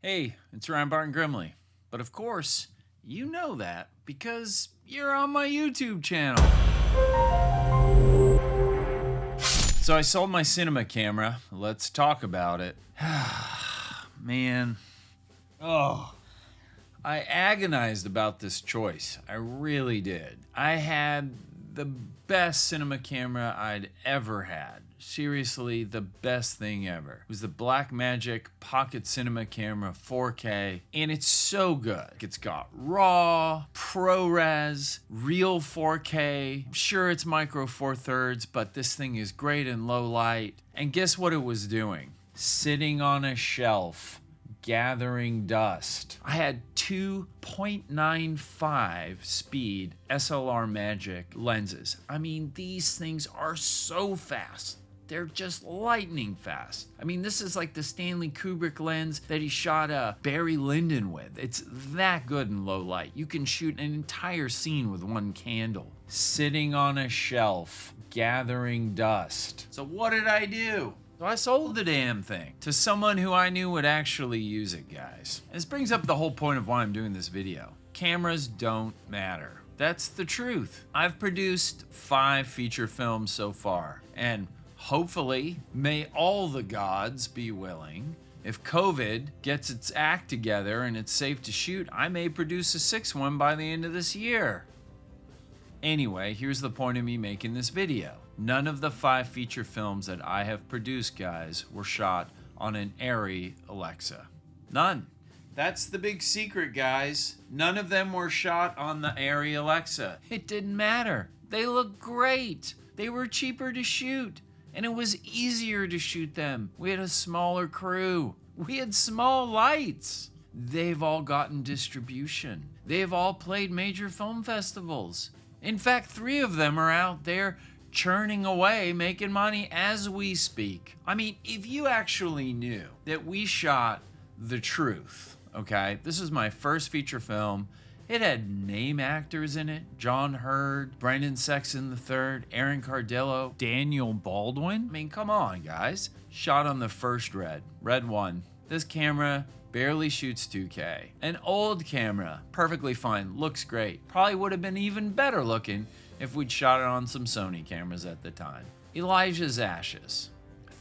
Hey, it's Ryan Barton-Grimley. But of course, you know that because you're on my YouTube channel. So I sold my cinema camera. Let's talk about it. Man. Oh. I agonized about this choice. I really did. I had the best cinema camera I'd ever had. Seriously, the best thing ever. It was the Blackmagic Pocket Cinema Camera 4K, and it's so good. It's got RAW, ProRes, real 4K. Sure, it's micro four thirds, but this thing is great in low light. And guess what it was doing? Sitting on a shelf, gathering dust. I had two 0.95 speed SLR Magic lenses. I mean, these things are so fast. They're just lightning fast. I mean, this is like the Stanley Kubrick lens that he shot Barry Lyndon with. It's that good in low light. You can shoot an entire scene with one candle. Sitting on a shelf, gathering dust. So what did I do? So I sold the damn thing to someone who I knew would actually use it, guys. And this brings up the whole point of why I'm doing this video. Cameras don't matter. That's the truth. I've produced 5 feature films so far, and hopefully, may all the gods be willing, if COVID gets its act together and it's safe to shoot, I may produce a 6th one by the end of this year. Anyway, here's the point of me making this video. None of the 5 feature films that I have produced, guys, were shot on an Arri Alexa. None. That's the big secret, guys. None of them were shot on the Arri Alexa. It didn't matter. They look great. They were cheaper to shoot, and it was easier to shoot them. We had a smaller crew. We had small lights. They've all gotten distribution. They've all played major film festivals. In fact, 3 of them are out there churning away, making money as we speak. I mean, if you actually knew that we shot The Truth, okay? This is my first feature film. It had name actors in it. John Hurd, Brendan Sexton III, Aaron Cardillo, Daniel Baldwin. I mean, come on, guys. Shot on the first Red 1. This camera barely shoots 2K. An old camera, perfectly fine, looks great. Probably would have been even better looking if we'd shot it on some Sony cameras at the time. Elijah's Ashes.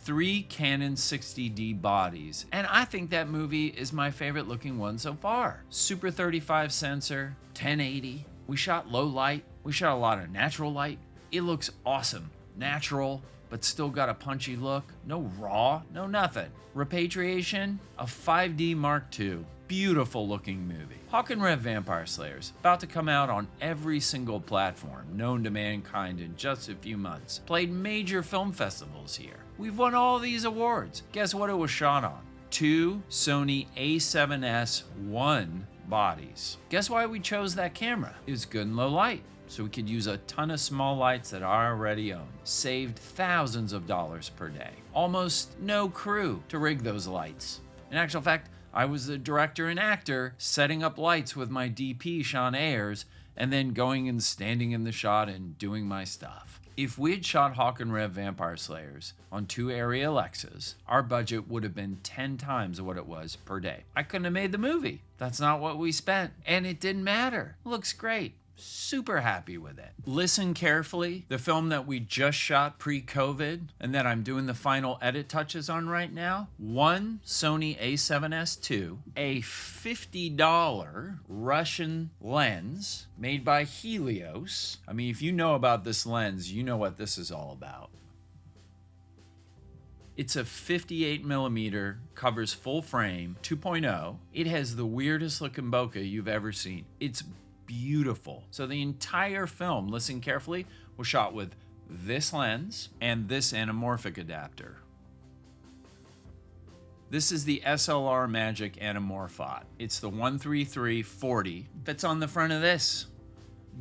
3 Canon 60D bodies, and I think that movie is my favorite looking one so far. Super 35 sensor, 1080. We shot low light. We shot a lot of natural light. It looks awesome. Natural, but still got a punchy look. No raw, no nothing. Repatriation, a 5D Mark II. Beautiful looking movie. Hawk and Rev Vampire Slayers, about to come out on every single platform known to mankind in just a few months. Played major film festivals here. We've won all these awards. Guess what it was shot on? 2 Sony a7S1 bodies. Guess why we chose that camera? It was good in low light, so we could use a ton of small lights that I already own. Saved thousands of dollars per day. Almost no crew to rig those lights. In actual fact, I was the director and actor setting up lights with my DP, Sean Ayers, and then going and standing in the shot and doing my stuff. If we had shot Hawk and Rev Vampire Slayers on 2 Arri Alexas, our budget would have been 10 times what it was per day. I couldn't have made the movie. That's not what we spent. And it didn't matter. Looks great. Super happy with it. Listen carefully. The film that we just shot pre-COVID and that I'm doing the final edit touches on right now. 1 Sony a7S II, a $50 Russian lens made by Helios. I mean, if you know about this lens, you know what this is all about. It's a 58mm, covers full frame, 2.0. It has the weirdest looking bokeh you've ever seen. It's beautiful. So the entire film, listen carefully, was shot with this lens and this anamorphic adapter. This is the SLR Magic Anamorphot. It's the 13340. Fits on the front of this.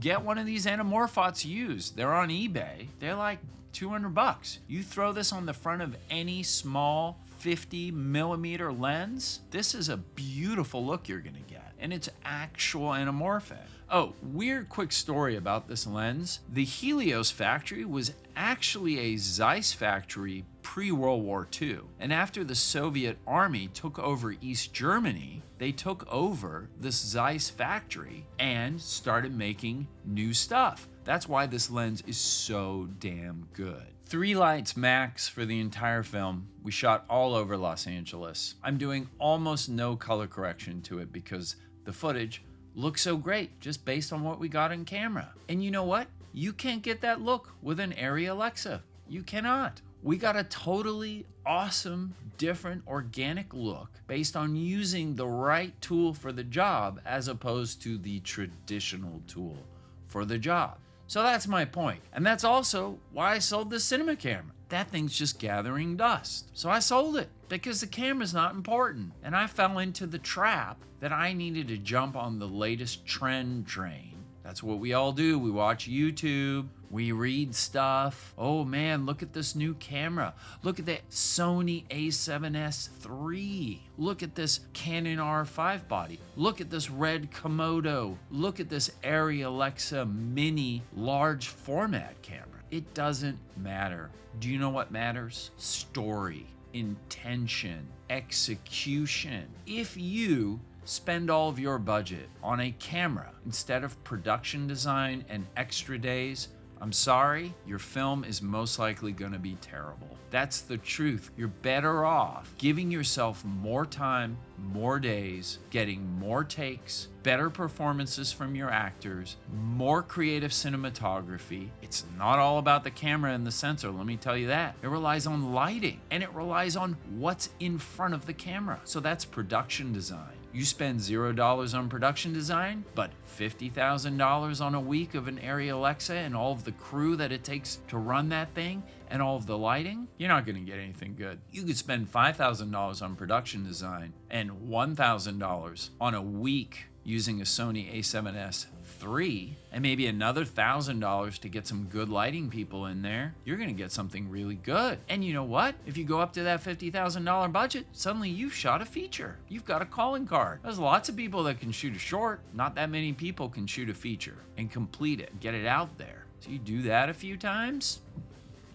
Get one of these Anamorphots used. They're on eBay. They're like $200. You throw this on the front of any small 50mm lens, this is a beautiful look you're gonna get. And it's actual anamorphic. Oh, weird quick story about this lens. The Helios factory was actually a Zeiss factory pre-World War II. And after the Soviet army took over East Germany, they took over this Zeiss factory and started making new stuff. That's why this lens is so damn good. 3 lights max for the entire film. We shot all over Los Angeles. I'm doing almost no color correction to it because the footage looks so great just based on what we got in camera. And you know what? You can't get that look with an Arri Alexa. You cannot. We got a totally awesome, different, organic look based on using the right tool for the job as opposed to the traditional tool for the job. So that's my point. And that's also why I sold the cinema camera. That thing's just gathering dust. So I sold it because the camera's not important. And I fell into the trap that I needed to jump on the latest trend train. That's what we all do. We watch YouTube, we read stuff. Oh man, look at this new camera. Look at that Sony a7S III. Look at this Canon R5 body. Look at this red Komodo. Look at this Arri Alexa mini large format camera. It doesn't matter. Do you know what matters? Story, intention, execution. If you spend all of your budget on a camera instead of production design and extra days, I'm sorry, your film is most likely going to be terrible. That's the truth. You're better off giving yourself more time, more days, getting more takes, better performances from your actors, more creative cinematography. It's not all about the camera and the sensor, let me tell you that. It relies on lighting and it relies on what's in front of the camera. So that's production design. You spend $0 on production design, but $50,000 on a week of an Arri Alexa and all of the crew that it takes to run that thing and all of the lighting, you're not gonna get anything good. You could spend $5,000 on production design and $1,000 on a week using a Sony a7S III, and maybe another $1,000 to get some good lighting people in there, you're gonna get something really good. And you know what? If you go up to that $50,000 budget, suddenly you've shot a feature. You've got a calling card. There's lots of people that can shoot a short. Not that many people can shoot a feature and complete it, get it out there. So you do that a few times,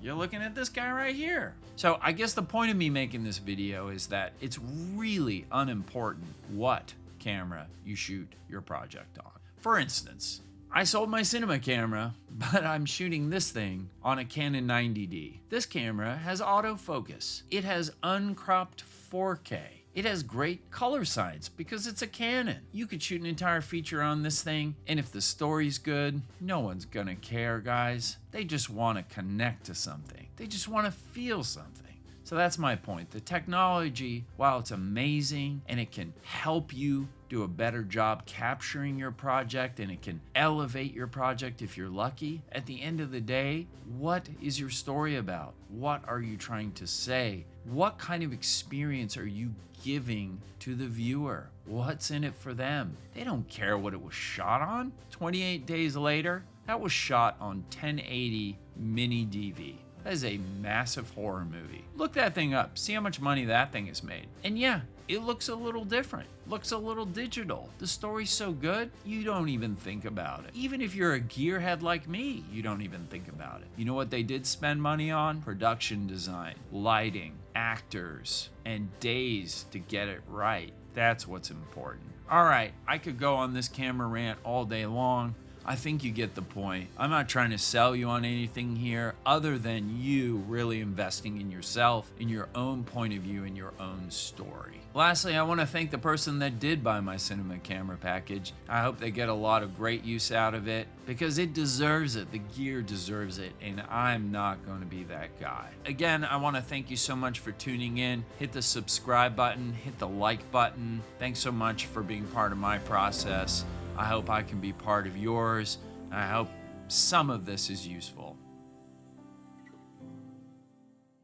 you're looking at this guy right here. So I guess the point of me making this video is that it's really unimportant what camera you shoot your project on. For instance, I sold my cinema camera, but I'm shooting this thing on a Canon 90D. This camera has autofocus. It has uncropped 4K. It has great color science because it's a Canon. You could shoot an entire feature on this thing, and if the story's good, no one's gonna care, guys. They just wanna connect to something. They just wanna feel something. So that's my point. The technology, while it's amazing and it can help you do a better job capturing your project and it can elevate your project if you're lucky, at the end of the day, what is your story about? What are you trying to say? What kind of experience are you giving to the viewer? What's in it for them? They don't care what it was shot on. 28 days later, that was shot on 1080 mini DV. That is a massive horror movie. Look that thing up, see how much money that thing has made. And yeah, it looks a little different, looks a little digital. The story's so good, you don't even think about it. Even if you're a gearhead like me, you don't even think about it. You know what they did spend money on? Production design, lighting, actors, and days to get it right. That's what's important. All right, I could go on this camera rant all day long. I think you get the point. I'm not trying to sell you on anything here other than you really investing in yourself, in your own point of view, in your own story. Lastly, I want to thank the person that did buy my cinema camera package. I hope they get a lot of great use out of it because it deserves it. The gear deserves it, and I'm not going to be that guy. Again, I want to thank you so much for tuning in. Hit the subscribe button, hit the like button. Thanks so much for being part of my process. I hope I can be part of yours. I hope some of this is useful.